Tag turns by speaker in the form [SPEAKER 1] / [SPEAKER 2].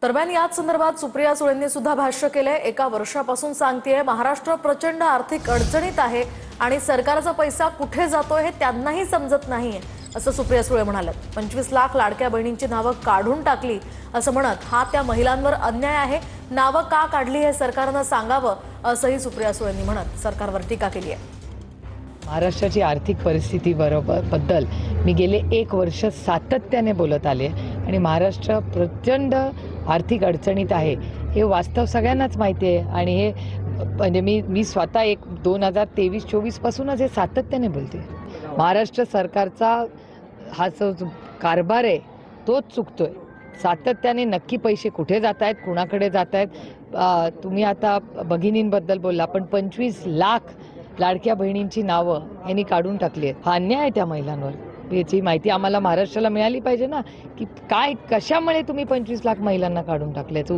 [SPEAKER 1] दरम्यान याच संदर्भात सुप्रिया सुळेंनी सुद्धा भाष्य केलंय। एका वर्षापासून सांगतेय महाराष्ट्र प्रचंड आर्थिक अडचणीत आहे आणि सरकारचा पैसा कुठे जातोय हे त्यांनाही समजत नाहीये असं सुप्रिया सुळे म्हणाल्या। 25 लाख लाडक्या बहिणींची नावं काढून टाकली असं म्हणत हा त्या महिलांवर अन्याय आहे, नावं का काढली हे सरकारनं सांगावं असंही सुप्रिया सुळेंनी म्हणत सरकारवर टीका केली आहे।
[SPEAKER 2] महाराष्ट्राची आर्थिक परिस्थिती बद्दल मी गेले 1 वर्ष सातत्याने बोलत आले आणि महाराष्ट्र प्रचंड आर्थिक अडचणीत आहे हे वास्तव सगळ्यांनाच माहिती आहे आणि हे म्हणजे मी स्वतः 2023-24 पासूनच हे सातत्याने बोलते। महाराष्ट्र सरकारचा हा जो कारभार आहे तोच चुकतोय। सातत्याने नक्की पैसे कुठे जात आहेत, कुणाकडे जात आहेत। तुम्ही आता भगिनींबद्दल बोलला, पण 25 लाख लाडक्या बहिणींची नावं यांनी काढून टाकली आहेत। हा अन्याय आहे त्या महिलांवर। याची माहिती आम्हाला महाराष्ट्राला मिळाली पाहिजे ना, की काय कशामुळे तुम्ही 25 लाख महिलांना काढून टाकल्याचं